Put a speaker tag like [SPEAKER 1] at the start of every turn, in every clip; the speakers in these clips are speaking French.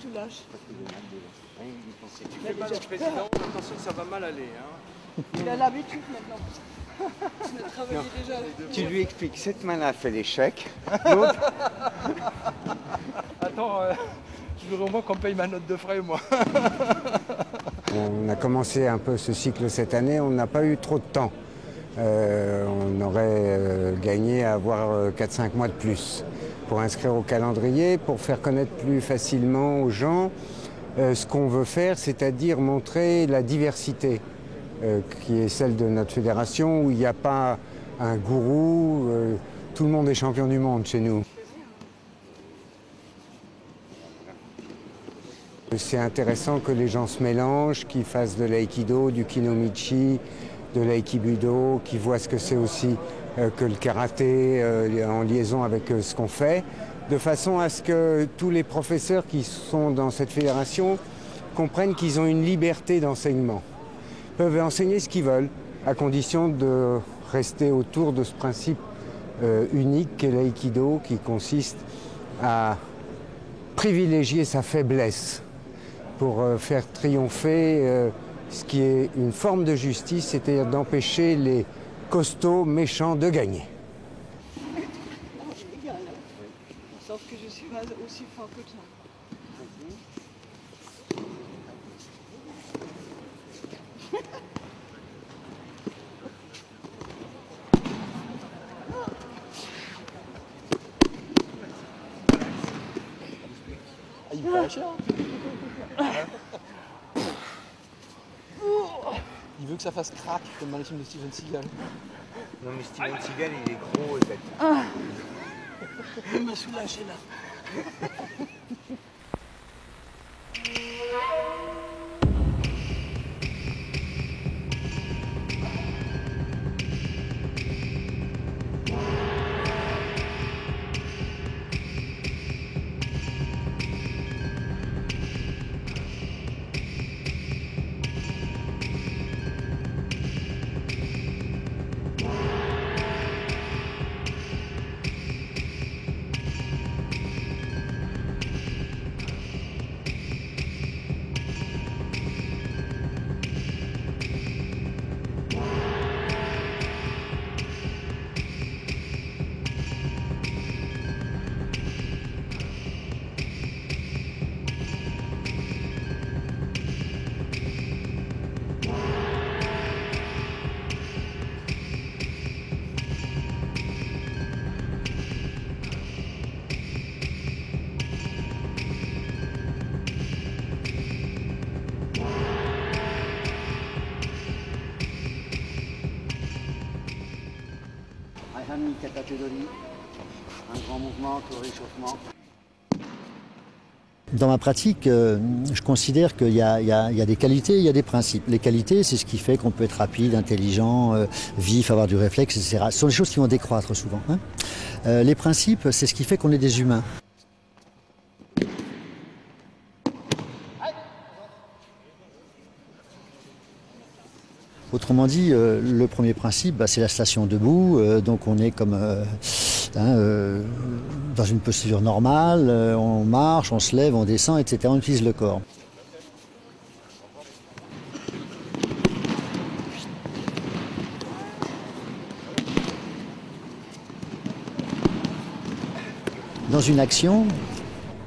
[SPEAKER 1] Tu lâches.
[SPEAKER 2] Tu fais mal au président, attention que ça va mal aller. Hein.
[SPEAKER 1] Il a l'habitude maintenant. Il a travaillé déjà avec deux.
[SPEAKER 3] Tu lui expliques, cette main-là fait l'échec.
[SPEAKER 2] Attends, je voudrais au moins qu'on paye ma note de frais, moi.
[SPEAKER 3] On a commencé un peu ce cycle cette année, on n'a pas eu trop de temps. On aurait gagné à avoir 4-5 mois de plus pour inscrire au calendrier, pour faire connaître plus facilement aux gens ce qu'on veut faire, c'est-à-dire montrer la diversité qui est celle de notre fédération, où il n'y a pas un gourou, tout le monde est champion du monde chez nous. C'est intéressant que les gens se mélangent, qu'ils fassent de l'aïkido, du kinomichi, de l'aïkibudo, qu'ils voient ce que c'est aussi que le karaté en liaison avec ce qu'on fait, de façon à ce que tous les professeurs qui sont dans cette fédération comprennent qu'ils ont une liberté d'enseignement. Ils peuvent enseigner ce qu'ils veulent, à condition de rester autour de ce principe unique qu'est l'aïkido, qui consiste à privilégier sa faiblesse pour faire triompher ce qui est une forme de justice, c'est-à-dire d'empêcher les costauds méchants de gagner.
[SPEAKER 1] Sauf que je suis pas aussi fort que toi.
[SPEAKER 2] Il me fait cher. Il veut que ça fasse crack comme dans les films de Steven Seagal.
[SPEAKER 3] Non mais Steven Seagal, il est gros,
[SPEAKER 1] Il m'a soulagé là.
[SPEAKER 3] Un grand mouvement, tout réchauffement.
[SPEAKER 4] Dans ma pratique, je considère qu'il y a des qualités, il y a des principes. Les qualités, c'est ce qui fait qu'on peut être rapide, intelligent, vif, avoir du réflexe, etc. Ce sont des choses qui vont décroître souvent. Hein. Les principes, c'est ce qui fait qu'on est des humains. Autrement dit, le premier principe, c'est la station debout. Donc on est comme dans une posture normale, on marche, on se lève, on descend, etc. On utilise le corps. Dans une action,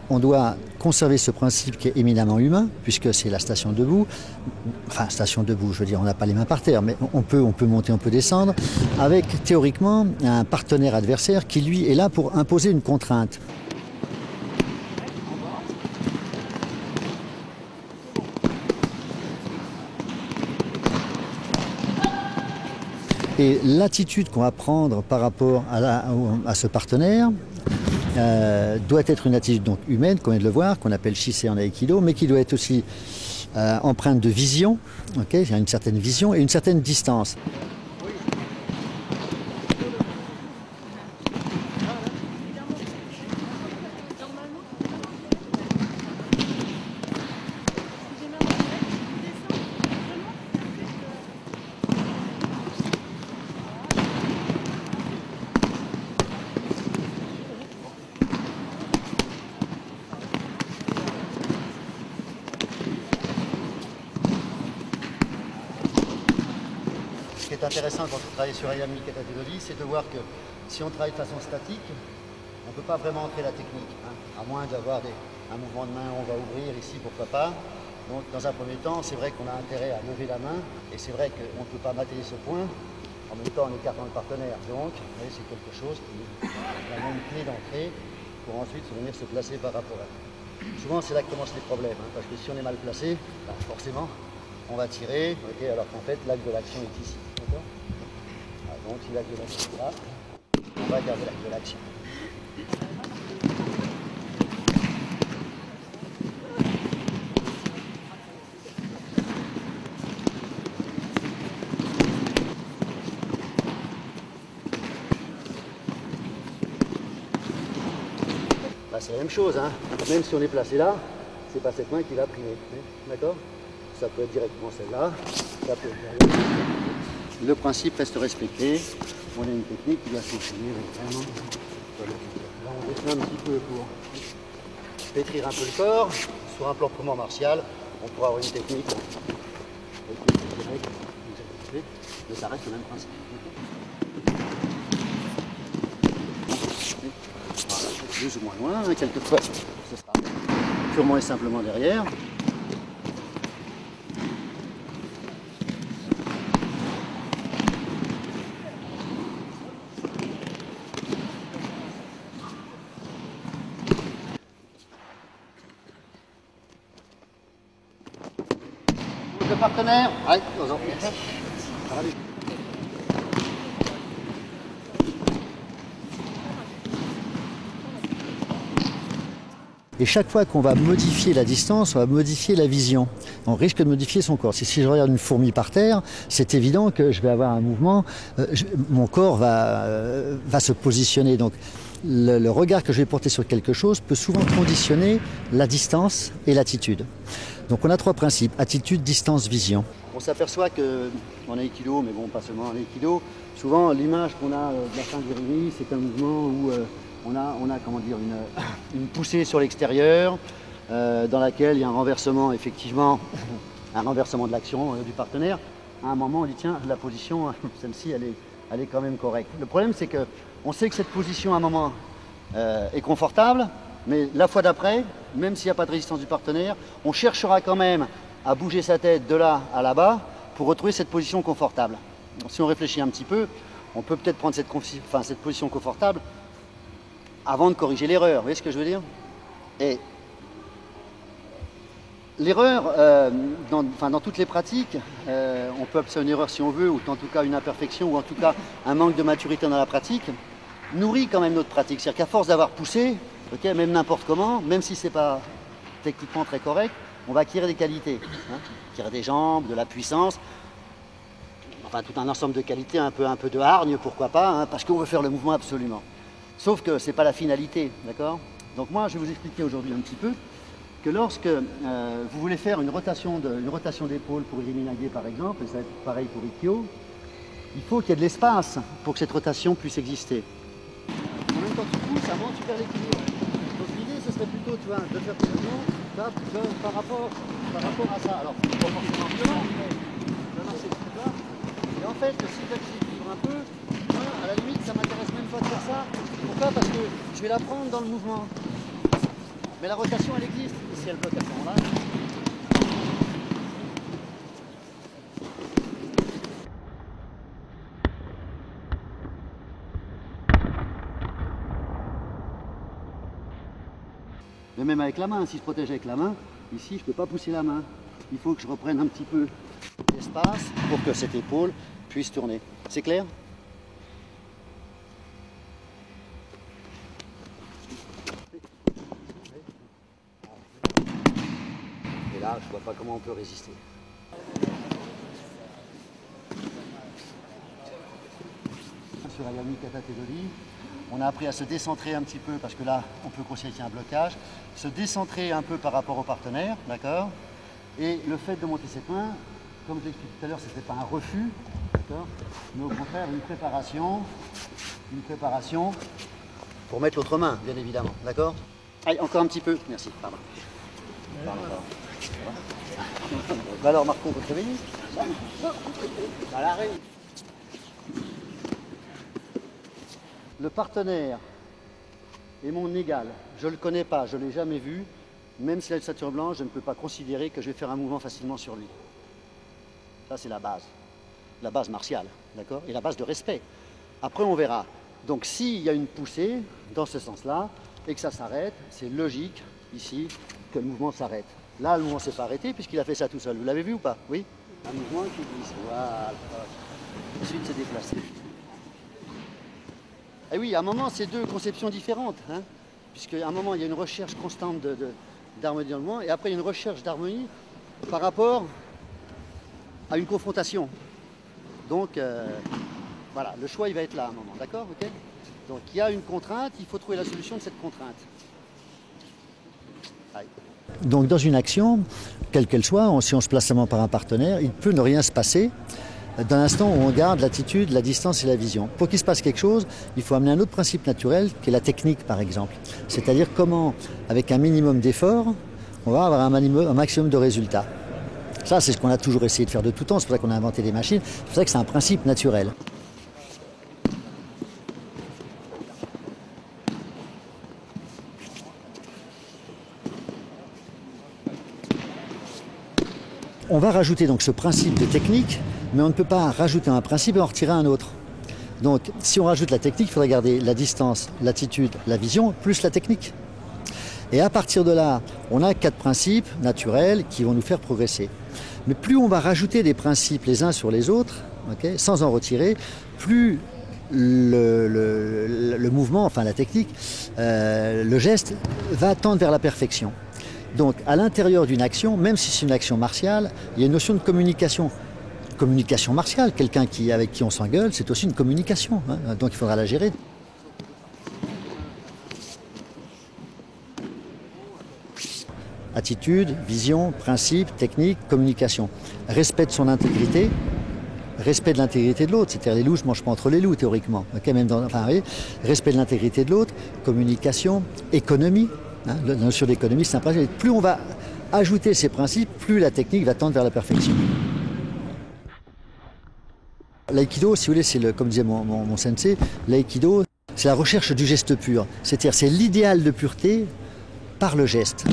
[SPEAKER 4] on doit conserver ce principe qui est éminemment humain, puisque c'est la station debout. Enfin, station debout, je veux dire, on n'a pas les mains par terre, mais on peut monter, on peut descendre, avec théoriquement un partenaire adversaire qui, lui, est là pour imposer une contrainte. Et l'attitude qu'on va prendre par rapport à ce partenaire doit être une attitude donc humaine, qu'on vient de le voir, qu'on appelle Shisei en Aikido, mais qui doit être aussi empreinte de vision, okay, il y a une certaine vision et une certaine distance. Ce qui est intéressant quand on travaille sur Ayami Katatedori, c'est de voir que si on travaille de façon statique, on ne peut pas vraiment entrer la technique, hein, à moins d'avoir un mouvement de main, on va ouvrir ici, pourquoi pas. Donc dans un premier temps, c'est vrai qu'on a intérêt à lever la main, et c'est vrai qu'on ne peut pas mater ce point, en même temps en écartant le partenaire. Donc, c'est quelque chose qui est la même clé d'entrée pour ensuite venir se placer par rapport à elle. Souvent, c'est là que commencent les problèmes, hein, parce que si on est mal placé, bah, forcément, on va tirer, okay, alors qu'en fait, l'axe de l'action est ici. Donc si l'axe de l'action est là, on va garder l'axe de l'action. Bah, c'est la même chose, hein. Même si on est placé là, c'est pas cette main qui va primer. D'accord? Ça peut être directement celle-là, ça peut être derrière. Le principe reste respecté. On a une technique qui doit s'enchaîner vraiment. Là, on descend un petit peu pour pétrir un peu le corps. Sur un plan purement martial, on pourra avoir une technique mais ça reste le même principe. Voilà, plus ou moins loin, hein, quelquefois, ce sera purement et simplement derrière. Le partenaire, allez, et chaque fois qu'on va modifier la distance, on va modifier la vision. On risque de modifier son corps. Si je regarde une fourmi par terre, c'est évident que je vais avoir un mouvement, mon corps va se positionner. Donc le regard que je vais porter sur quelque chose peut souvent conditionner la distance et l'attitude. Donc on a trois principes, attitude, distance, vision. On s'aperçoit qu'en Aikido, mais bon pas seulement en Aikido, souvent l'image qu'on a de la fin du Rimi, c'est un mouvement où on a comment dire, une poussée sur l'extérieur, dans laquelle il y a un renversement, effectivement, un renversement de l'action du partenaire. À un moment on dit tiens, la position, celle-ci elle est quand même correcte. Le problème c'est qu'on sait que cette position à un moment est confortable, mais la fois d'après, même s'il n'y a pas de résistance du partenaire, on cherchera quand même à bouger sa tête de là à là-bas pour retrouver cette position confortable. Donc, si on réfléchit un petit peu, on peut peut-être prendre cette position confortable avant de corriger l'erreur. Vous voyez ce que je veux dire? Et l'erreur, dans toutes les pratiques, on peut observer une erreur si on veut, ou en tout cas une imperfection, ou en tout cas un manque de maturité dans la pratique, nourrit quand même notre pratique. C'est-à-dire qu'à force d'avoir poussé, okay, même n'importe comment, même si ce n'est pas techniquement très correct, on va acquérir des qualités. Hein, acquérir des jambes, de la puissance, enfin tout un ensemble de qualités, un peu de hargne, pourquoi pas, hein, parce qu'on veut faire le mouvement absolument. Sauf que ce n'est pas la finalité, d'accord? Donc moi, je vais vous expliquer aujourd'hui un petit peu que lorsque vous voulez faire une rotation d'épaule pour Iriminage par exemple, et ça va être pareil pour Ikkyo, il faut qu'il y ait de l'espace pour que cette rotation puisse exister. En même temps, tu pousses, ça monte, tu perds l'équilibre. Donc l'idée, ce serait plutôt, tu vois, de faire tout le par rapport à ça. Alors, pas forcément violent, mais de lancer le truc là. Et en fait, si tu déséquilibres un peu, moi, à la limite, ça m'intéresse même pas de faire ça. Pourquoi? Parce que je vais la prendre dans le mouvement. Mais la rotation, elle existe. Et si elle bloque à ce moment-là, mais même avec la main, si je protège avec la main, ici je ne peux pas pousser la main. Il faut que je reprenne un petit peu d'espace pour que cette épaule puisse tourner. C'est clair? là, je vois pas comment on peut résister. Sur Ayami Katatedoli, on a appris à se décentrer un petit peu parce que là, on peut considérer qu'il y a un blocage, se décentrer un peu par rapport au partenaire, d'accord? Et le fait de monter ses poings, comme je l'ai expliqué tout à l'heure, ce n'était pas un refus, d'accord? Mais au contraire, une préparation pour mettre l'autre main, bien évidemment, d'accord? Allez, encore un petit peu, merci, pardon. Pardon. Bah alors, Marco, on peut te réveiller? À l'arrêt. Le partenaire est mon égal. Je ne le connais pas, je ne l'ai jamais vu. Même s'il a une stature blanche, je ne peux pas considérer que je vais faire un mouvement facilement sur lui. Ça, c'est la base martiale, d'accord? Et la base de respect. Après, on verra. Donc, s'il y a une poussée dans ce sens-là et que ça s'arrête, c'est logique, ici, que le mouvement s'arrête. Là, le mouvement ne s'est pas arrêté puisqu'il a fait ça tout seul. Vous l'avez vu ou pas? Oui? Un mouvement qui glisse. Voilà. Ensuite, se déplacer. Et oui, à un moment, c'est deux conceptions différentes, hein, puisqu'à un moment, il y a une recherche constante d'harmonie dans le mouvement, et après, il y a une recherche d'harmonie par rapport à une confrontation. Donc, voilà, le choix, il va être là à un moment, d'accord, ok? Donc, il y a une contrainte, il faut trouver la solution de cette contrainte. Allez. Donc, dans une action, quelle qu'elle soit, si on se place seulement par un partenaire, il peut ne rien se passer dans l'instant où on garde l'attitude, la distance et la vision. Pour qu'il se passe quelque chose, il faut amener un autre principe naturel qui est la technique par exemple. C'est-à-dire comment, avec un minimum d'efforts, on va avoir un maximum de résultats. Ça, c'est ce qu'on a toujours essayé de faire de tout temps, c'est pour ça qu'on a inventé des machines, c'est pour ça que c'est un principe naturel. On va rajouter donc ce principe de technique, mais on ne peut pas rajouter un principe et en retirer un autre. Donc si on rajoute la technique, il faudrait garder la distance, l'attitude, la vision, plus la technique. Et à partir de là, on a 4 principes naturels qui vont nous faire progresser. Mais plus on va rajouter des principes les uns sur les autres, okay, sans en retirer, plus le mouvement, enfin la technique, le geste va tendre vers la perfection. Donc à l'intérieur d'une action, même si c'est une action martiale, il y a une notion de communication. Communication martiale, quelqu'un avec qui on s'engueule, c'est aussi une communication, hein, donc il faudra la gérer. Attitude, vision, principe, technique, communication. Respect de son intégrité, respect de l'intégrité de l'autre, c'est-à-dire les loups, je ne mange pas entre les loups théoriquement. Okay, même oui, respect de l'intégrité de l'autre, communication, économie. Hein, la notion d'économie, c'est un principe. Plus on va ajouter ces principes, plus la technique va tendre vers la perfection. L'aïkido, si vous voulez, c'est comme disait mon sensei, l'aïkido, c'est la recherche du geste pur. C'est-à-dire, c'est l'idéal de pureté par le geste.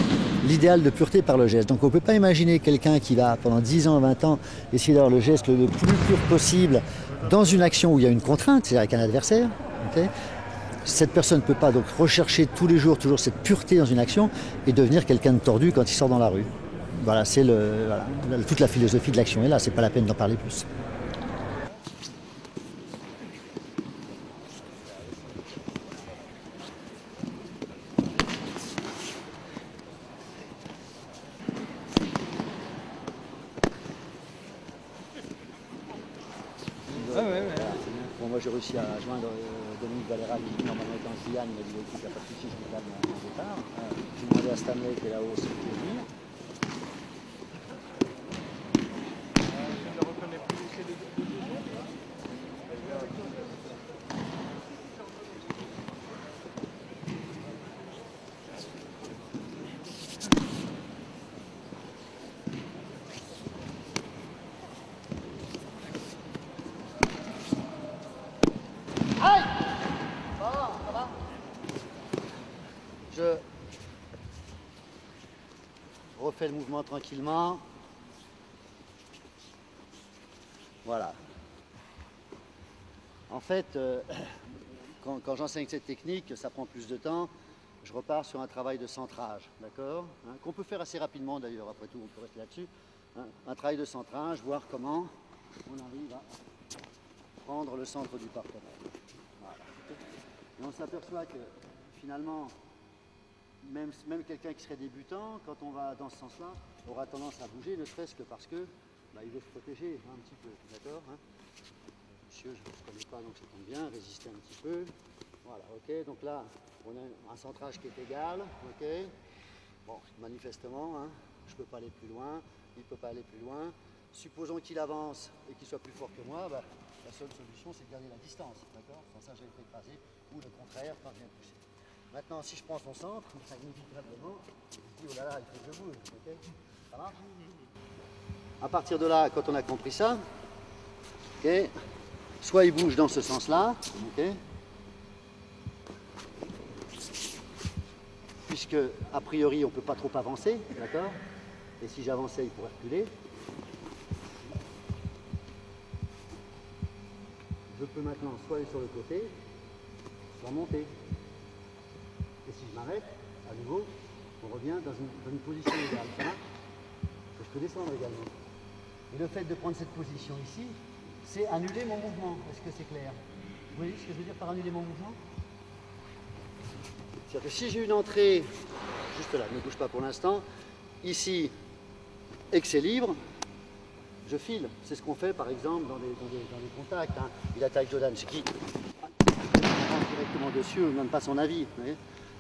[SPEAKER 4] L'idéal de pureté par le geste. Donc on ne peut pas imaginer quelqu'un qui va, pendant 10 ans, 20 ans, essayer d'avoir le geste le plus pur possible dans une action où il y a une contrainte, c'est-à-dire avec un adversaire. Okay, cette personne ne peut pas donc rechercher tous les jours toujours cette pureté dans une action et devenir quelqu'un de tordu quand il sort dans la rue. Voilà, c'est toute la philosophie de l'action est là, c'est pas la peine d'en parler plus. Bon, moi j'ai réussi à joindre Dominique Valera qui normalement est en Guyane, il m'a dit écoute, il n'y a pas de souci, je vous calme en départ. J'ai demandé à Stanley qui est là-haut si il peut venir.
[SPEAKER 2] Je ne reconnais plus, c'est les deux.
[SPEAKER 4] Je refais le mouvement tranquillement. Voilà. En fait, quand j'enseigne cette technique, ça prend plus de temps. Je repars sur un travail de centrage, d'accord, hein, qu'on peut faire assez rapidement d'ailleurs, après tout, on peut rester là-dessus. Hein, un travail de centrage, voir comment on arrive à prendre le centre du partenaire. Voilà. Et on s'aperçoit que finalement, Même quelqu'un qui serait débutant, quand on va dans ce sens-là, aura tendance à bouger, ne serait-ce que parce que il veut se protéger un petit peu, d'accord, hein. Monsieur, je ne vous connais pas, donc ça tombe bien, résister un petit peu. Voilà, ok, donc là, on a un centrage qui est égal, ok. Bon, manifestement, hein, je ne peux pas aller plus loin, il ne peut pas aller plus loin. Supposons qu'il avance et qu'il soit plus fort que moi, bah, la seule solution, c'est de garder la distance, d'accord. Sans ça, je vais être écrasé, ou le contraire, quand je viens pousser. Maintenant, si je prends son centre, inévitablement, je dis, oh là là, il faut que je bouge, ok. Ça marche? À partir de là, quand on a compris ça, ok, soit il bouge dans ce sens-là, ok, puisque a priori on ne peut pas trop avancer, d'accord, et si j'avançais il pourrait reculer. Je peux maintenant soit aller sur le côté, soit monter. Et si je m'arrête, à nouveau, on revient dans une position égale. Ça marche? Je peux descendre également. Et le fait de prendre cette position ici, c'est annuler mon mouvement. Est-ce que c'est clair? Vous voyez ce que je veux dire par annuler mon mouvement? C'est-à-dire que si j'ai une entrée, juste là, ne bouge pas pour l'instant, ici, et que c'est libre, je file. C'est ce qu'on fait par exemple dans des contacts. Hein. Il attaque Jordan, c'est qui directement dessus, on ne donne pas son avis.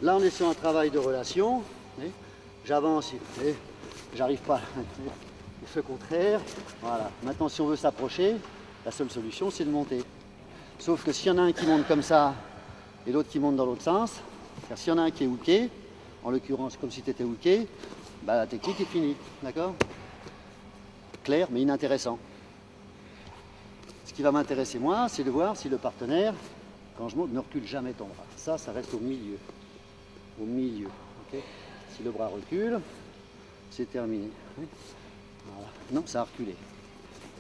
[SPEAKER 4] Là, on est sur un travail de relation. J'avance, j'arrive pas. Il fait contraire. Voilà. Maintenant, si on veut s'approcher, la seule solution, c'est de monter. Sauf que s'il y en a un qui monte comme ça et l'autre qui monte dans l'autre sens, car s'il y en a un qui est hooké, en l'occurrence comme si tu étais hooké, bah, la technique est finie. D'accord? Clair, mais inintéressant. Ce qui va m'intéresser, moi, c'est de voir si le partenaire, quand je monte, ne recule jamais ton bras. Ça reste au milieu. Au milieu. Okay? Si le bras recule, c'est terminé. Voilà. Non, ça a reculé.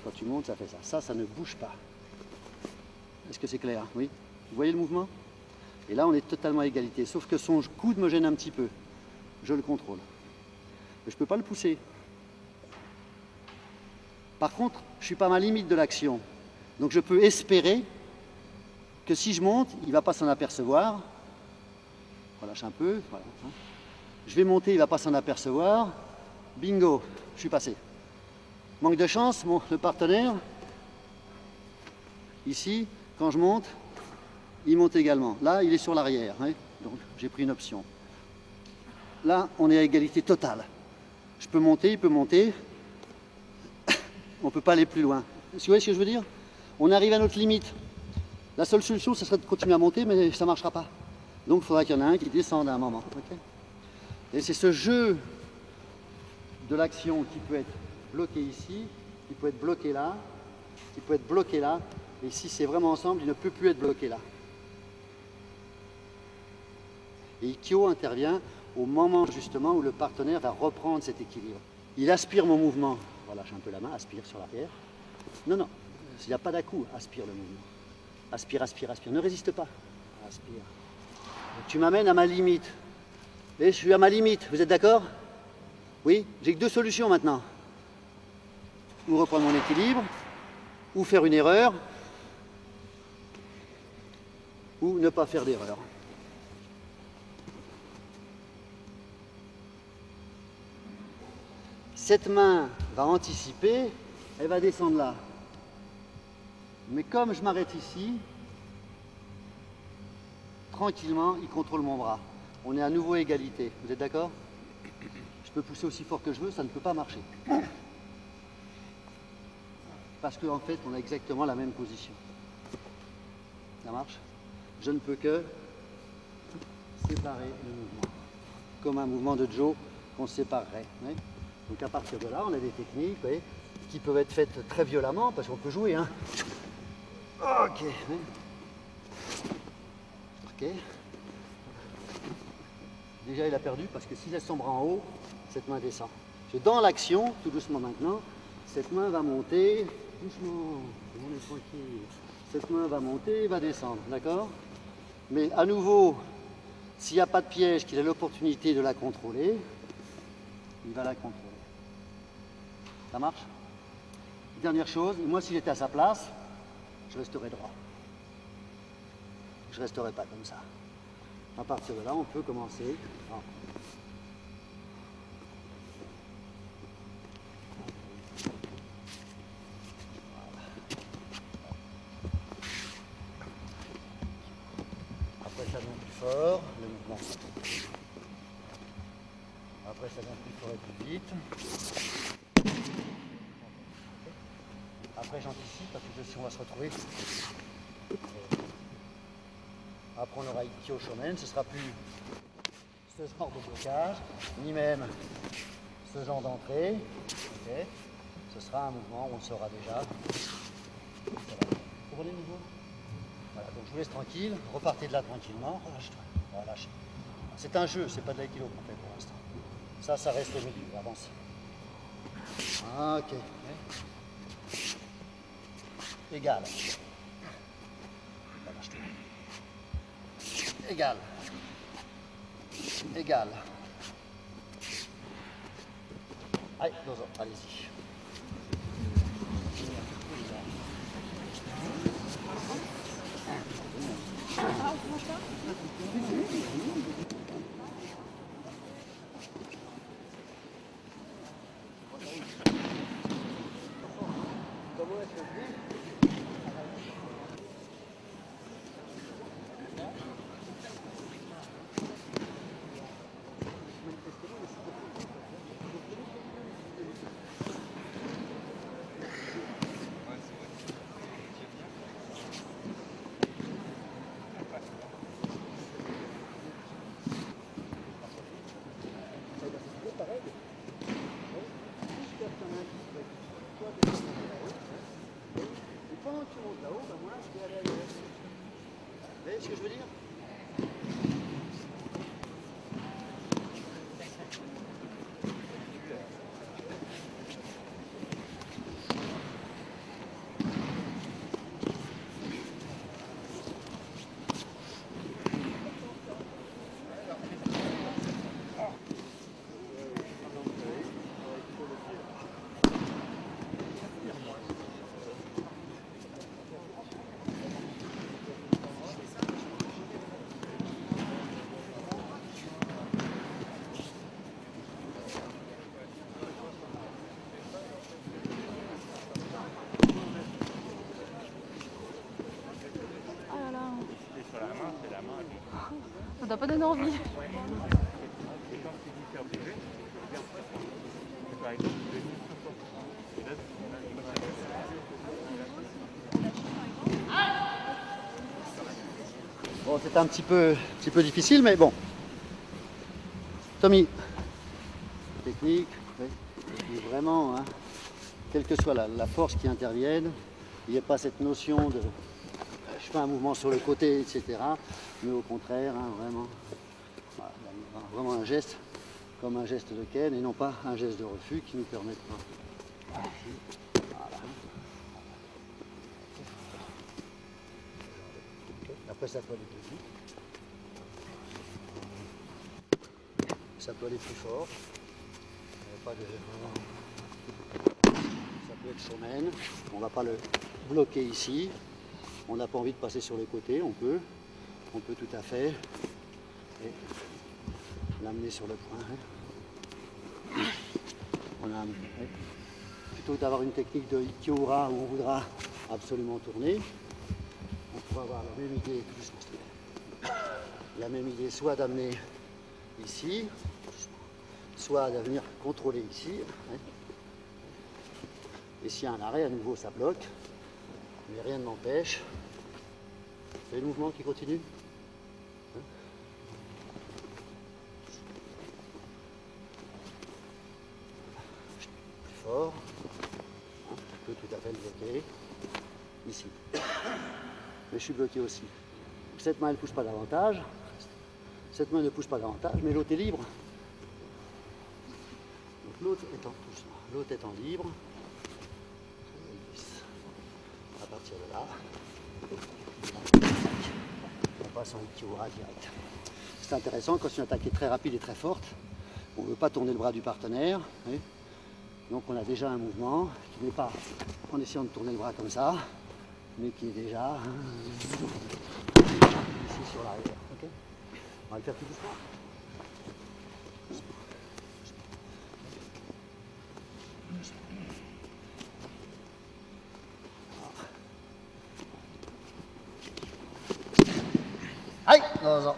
[SPEAKER 4] Quand tu montes, ça fait ça. Ça ne bouge pas. Est-ce que c'est clair? Oui. Vous voyez le mouvement? Et là, on est totalement à égalité. Sauf que son coude me gêne un petit peu. Je le contrôle. Mais je ne peux pas le pousser. Par contre, je ne suis pas à ma limite de l'action. Donc je peux espérer que si je monte, il ne va pas s'en apercevoir. Je relâche un peu. Voilà. Je vais monter, il ne va pas s'en apercevoir. Bingo, je suis passé. Manque de chance, le partenaire, ici, quand je monte, il monte également. Là, il est sur l'arrière, hein, donc j'ai pris une option. Là, on est à égalité totale. Je peux monter, il peut monter. On ne peut pas aller plus loin. Vous voyez ce que je veux dire? On arrive à notre limite. La seule solution, ce serait de continuer à monter, mais ça ne marchera pas. Donc, il faudra qu'il y en ait un qui descende à un moment. Okay? Et c'est ce jeu de l'action qui peut être bloqué ici, qui peut être bloqué là, qui peut être bloqué là. Et si c'est vraiment ensemble, il ne peut plus être bloqué là. Et Ikkyo intervient au moment justement où le partenaire va reprendre cet équilibre. Il aspire mon mouvement. Relâche un peu la main, aspire sur l'arrière. Non, non, il n'y a pas d'à-coup, aspire le mouvement. Aspire, aspire, aspire. Ne résiste pas. Aspire. Donc, tu m'amènes à ma limite. Et je suis à ma limite, vous êtes d'accord? Oui, j'ai que deux solutions maintenant. Ou reprendre mon équilibre, ou faire une erreur, ou ne pas faire d'erreur. Cette main va anticiper, elle va descendre là. Mais comme je m'arrête ici, tranquillement, il contrôle mon bras. On est à nouveau à égalité. Vous êtes d'accord? Je peux pousser aussi fort que je veux, ça ne peut pas marcher. Parce qu'en fait, on a exactement la même position. Ça marche? Je ne peux que séparer le mouvement. Comme un mouvement de Joe qu'on séparerait. Oui. Donc à partir de là, on a des techniques, vous voyez, qui peuvent être faites très violemment, parce qu'on peut jouer. Hein. Ok. Oui. Ok. Déjà, il a perdu, parce que s'il laisse son bras en haut, cette main descend. Dans l'action, tout doucement maintenant, cette main va monter, doucement, on est tranquille. Cette main va monter et va descendre, d'accord? Mais à nouveau, s'il n'y a pas de piège, qu'il a l'opportunité de la contrôler, il va la contrôler. Ça marche? Dernière chose, moi si j'étais à sa place, je resterais droit. Je ne resterais pas comme ça. À partir de là, on peut commencer. fort, le mouvement. Après, ça vient plus fort et plus vite. Après, j'anticipe parce que si on va se retrouver. Après, on aura Ikkyo Shomen, ce sera plus ce genre de blocage, ni même ce genre d'entrée. Okay. Ce sera un mouvement où on le saura déjà. Vous comprenez le niveau? Voilà, donc je vous laisse tranquille, repartez de là tranquillement, relâche-toi, relâche. C'est un jeu, c'est pas de l'aïkido qu'on fait pour l'instant. Ça reste au milieu, avance. Ok. Égal. Relâche-toi. Égal. Égal. Allez, allez-y. Vous voyez ce que je veux dire?
[SPEAKER 1] Ça doit pas donner envie.
[SPEAKER 4] Bon, c'est un petit peu difficile, mais bon. Tommy, technique, oui. Et vraiment, hein, quelle que soit la force qui intervienne, il n'y a pas cette notion de je fais un mouvement sur le côté, etc. Mais au contraire, hein, vraiment, voilà, vraiment un geste comme un geste de ken et non pas un geste de refus qui nous permet de voilà. Après, ça peut aller plus vite. Ça peut aller plus fort. Pas de... Ça peut être shomen. On ne va pas le bloquer ici. On n'a pas envie de passer sur les côtés. On peut tout à fait. Et l'amener sur le point. Plutôt que d'avoir une technique de Ikiura où on voudra absolument tourner, on pourra avoir la même idée, soit d'amener ici, soit de venir contrôler ici. Et s'il y a un arrêt, à nouveau ça bloque, mais rien ne m'empêche. Vous avez le mouvement qui continue? Plus fort. Je peux tout à fait le bloquer. Ici. Mais je suis bloqué aussi. Cette main, elle ne pousse pas davantage. Cette main ne pousse pas davantage, mais l'autre est libre. Donc l'autre étant libre, à partir de là, on passe en Ikiura direct. C'est intéressant quand une attaque est très rapide et très forte, on ne veut pas tourner le bras du partenaire. Donc on a déjà un mouvement qui n'est pas en essayant de tourner le bras comme ça, mais qui est déjà ici sur l'arrière. Okay, on va le faire tout doucement. Aïe, non.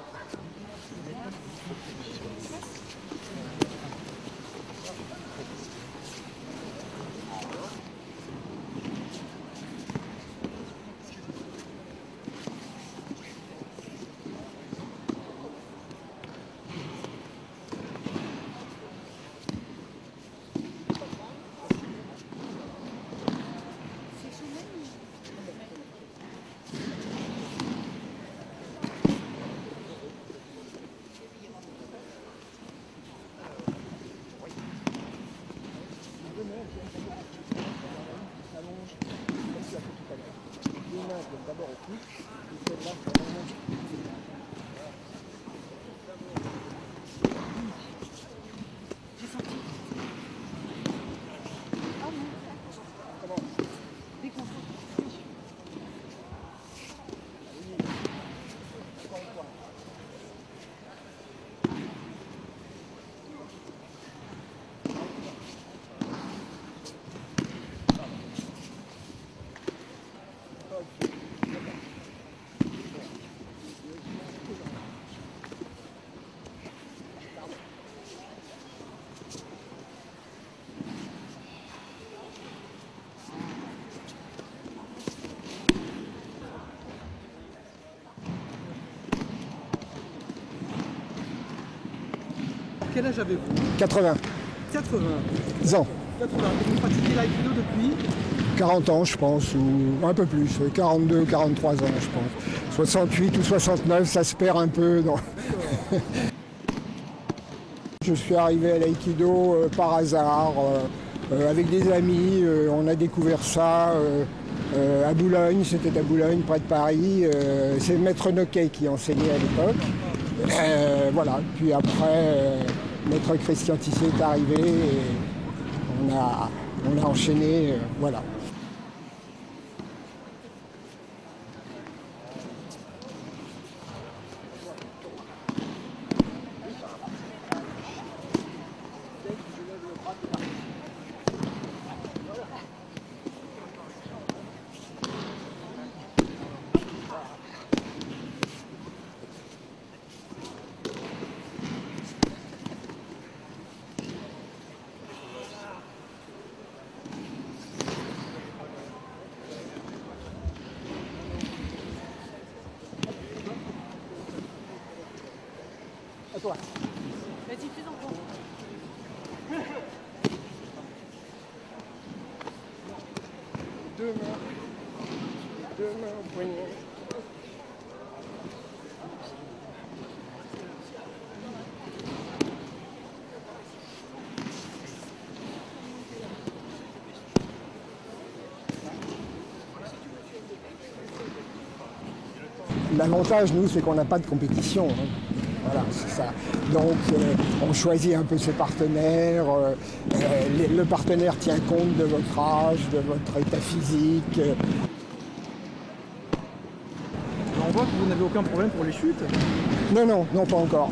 [SPEAKER 5] Quel âge avez-vous?
[SPEAKER 6] 80
[SPEAKER 5] 80
[SPEAKER 6] ans,
[SPEAKER 5] 80. Et vous pratiquez l'aïkido depuis?
[SPEAKER 6] 40 ans je pense, ou un peu plus, 42, 43 ans je pense. 68 ou 69, ça se perd un peu. Je suis arrivé à l'aïkido par hasard, avec des amis, on a découvert ça à Boulogne, c'était à Boulogne, près de Paris. C'est Maître Noquet qui enseignait à l'époque. Voilà, puis après, Maître Christian Tissé est arrivé et on a enchaîné, voilà. À toi.
[SPEAKER 1] Vas-y, fais encore.
[SPEAKER 6] Deux mains au poignet. L'avantage, nous, c'est qu'on n'a pas de compétition. Hein. Voilà, c'est ça. Donc, on choisit un peu ses partenaires. Le partenaire tient compte de votre âge, de votre état physique.
[SPEAKER 5] On voit que vous n'avez aucun problème pour les chutes.
[SPEAKER 6] Non, pas encore.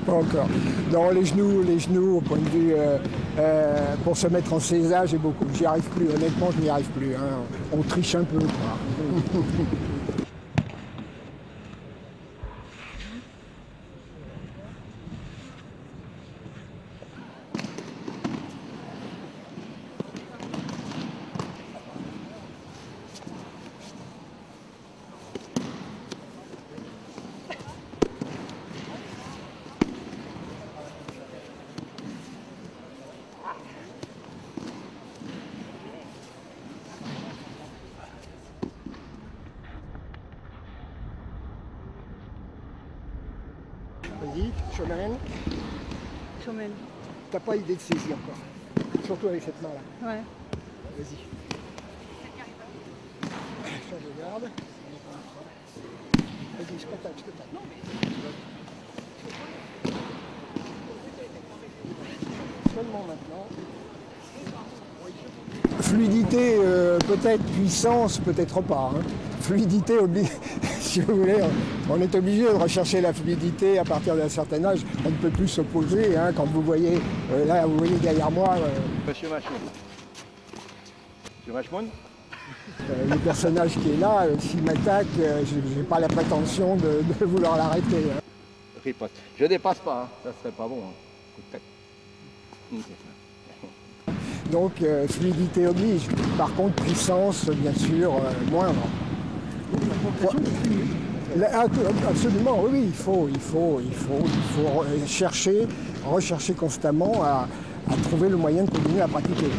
[SPEAKER 6] Pas encore. Non, les genoux, au point de vue, pour se mettre en césar, j'ai beaucoup. J'y arrive plus, honnêtement, je n'y arrive plus. Hein. On triche un peu, quoi. Vas-y, Shomen.
[SPEAKER 1] Shomen.
[SPEAKER 6] T'as pas idée de saisie encore. Surtout avec cette main-là.
[SPEAKER 1] Ouais.
[SPEAKER 6] Vas-y. Ça, je garde. Vas-y, je t'attaque. Seulement maintenant. Fluidité, peut-être, puissance, peut-être pas. Hein. Fluidité, si vous voulez, on est obligé de rechercher la fluidité à partir d'un certain âge. On ne peut plus s'opposer. Hein. Quand vous voyez, là, vous voyez derrière moi...
[SPEAKER 2] Monsieur Machmoun. Monsieur Machmoun.
[SPEAKER 6] Le personnage qui est là, s'il m'attaque, je n'ai pas la prétention de vouloir l'arrêter. Hein.
[SPEAKER 2] Riposte. Je dépasse pas, hein. Ça serait pas bon. Hein. Coup de tête.
[SPEAKER 6] Donc fluidité oblige. Par contre, puissance, bien sûr, moindre. Absolument, oui, il faut rechercher constamment à trouver le moyen de continuer à pratiquer.